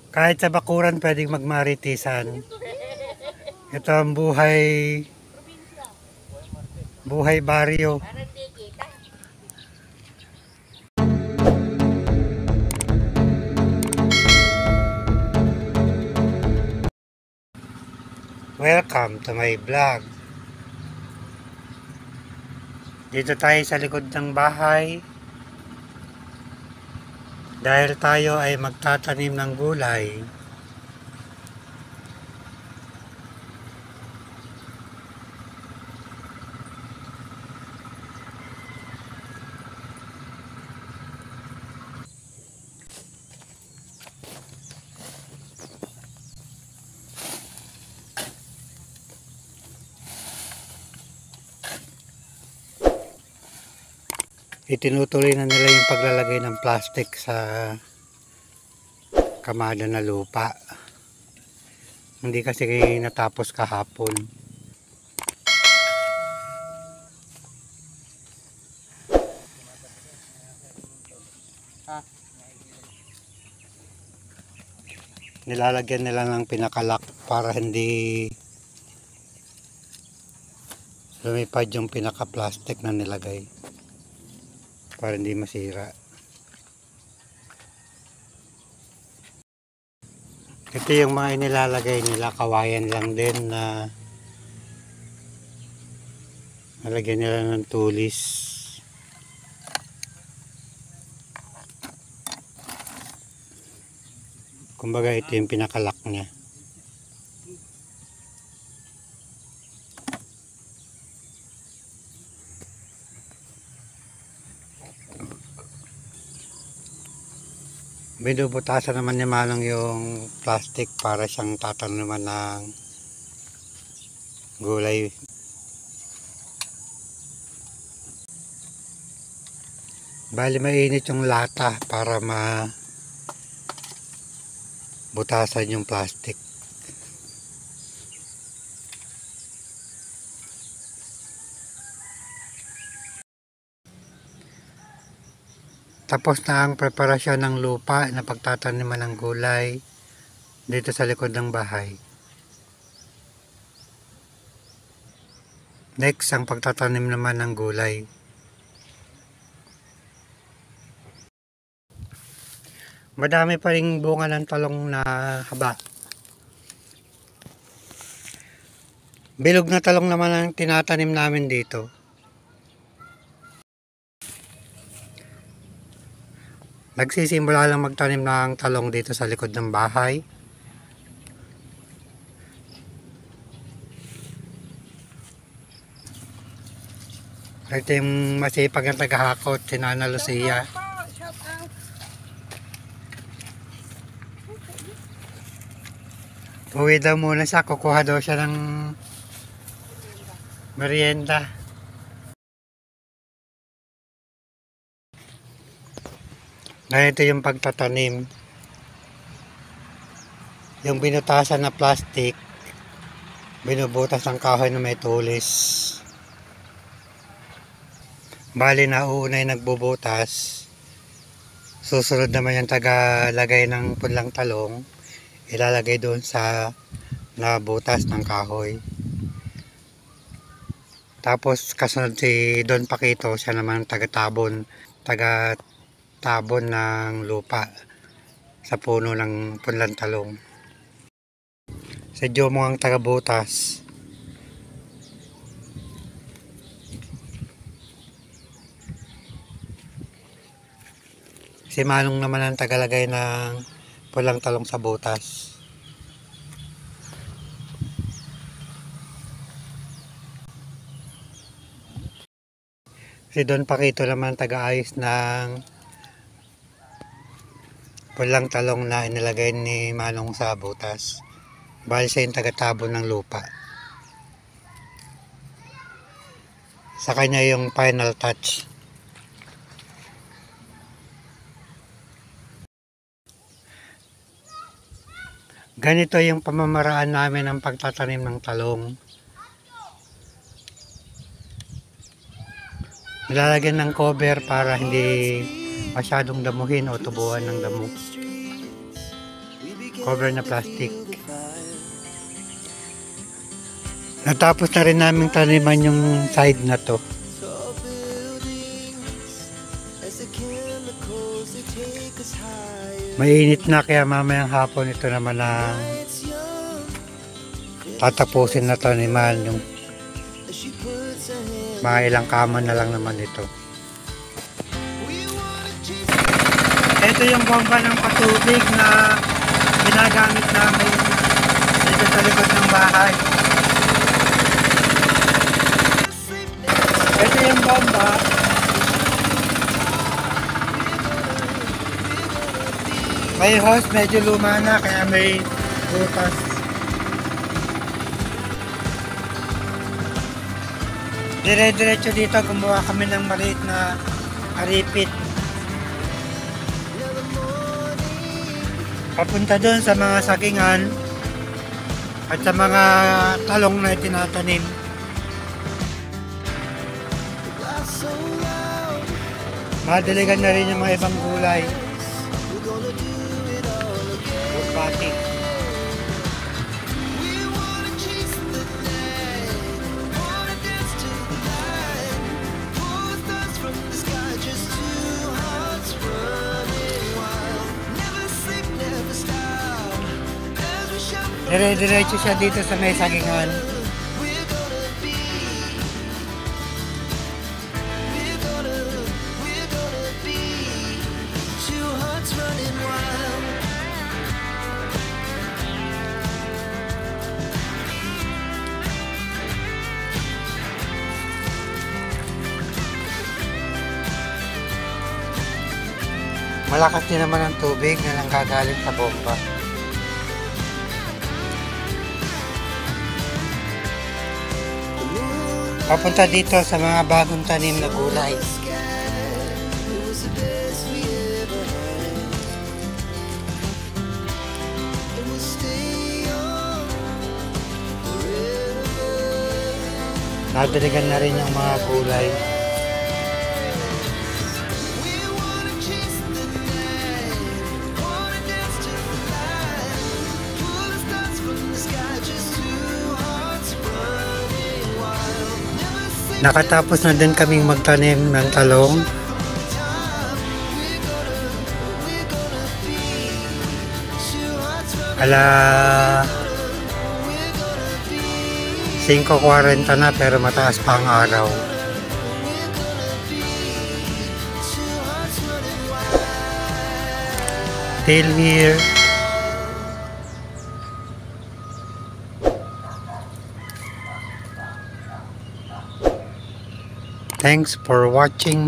Kahit sa bakuran pwedeng magmaritisan. Ito ang buhay baryo. Welcome to my vlog. Dito tayo sa likod ng bahay. Dahil tayo ay magtatanim ng gulay. Itinutuloy na nila yung paglalagay ng plastic sa kamada na lupa. Hindi kasi natapos kahapon. Nilalagyan nila ng pinakalak para hindi lumipad yung pinaka-plastic na nilagay. Para hindi masira. Ito yung mga inilalagay nila, kawayan lang din na nalagyan nila ng tulis. Kumbaga ito yung pinakalak niya. Binubutasan naman niya manang yung plastic para siyang tataniman ng gulay. Bali mainit yung lata para butasan yung plastic. Tapos na ang preparasyon ng lupa na pagtataniman ng gulay dito sa likod ng bahay. Next, ang pagtatanim naman ng gulay. Madami pa ring bunga ng talong na haba. Bilog na talong naman ang tinatanim namin dito. Nagsisimula lang magtanim ng talong dito sa likod ng bahay. Ito yung masipag na tagahakot, si Nana Lucia. Uwi daw muna siya, kukuha daw siya ng merienda. Ganito yung pagtatanim. Yung binutasan na plastic, binubutas ng kahoy na may tulis. Bali na uunay nagbubutas. Susunod naman yung tagalagay ng punlang talong. Ilalagay doon sa nabutas ng kahoy. Tapos kasunod si Don Paquito, siya naman taga-tabon ng lupa sa puno ng punlang talong. Si Jomo ang taga-butas. Si Manong naman ang tagalagay ng punlang talong sa butas. Si Don Paquito naman taga-ayos ng punlang talong na inilagay ni Manong sa butas. Bali siya yung taga-tabon ng lupa. Sa kanya yung final touch. Ganito yung pamamaraan namin ng pagtatanim ng talong. Nilalagyan ng cover para hindi masyadong damuhin o tubuan ng damo. cover na plastic. Natapos na rin namin taniman yung side na to. Mainit na kaya mamayang hapon ito naman na tatapusin na taniman. Yung mga ilang kama na lang naman ito. Ito yung bomba ng patubig na ginagamit namin dito sa likod ng bahay. Ito yung bomba. May hose, medyo luma na kaya may butas. Dire-diretso dito gumawa kami ng maliit na aripit. Papunta doon sa mga sakingan at sa mga talong na itinatanim. Madiligan na rin yung mga ibang gulay. Pati. Dire-diretso siya dito sa may sagingan. Malakas din naman ang tubig na nanggagaling sa bomba. Papunta dito sa mga bagong tanim na gulay. Nadiligan na rin yung mga gulay. Nakatapos na din kaming magtanim ng talong. Ala 5:40 na pero mataas pa ang araw. Till here. Thanks for watching.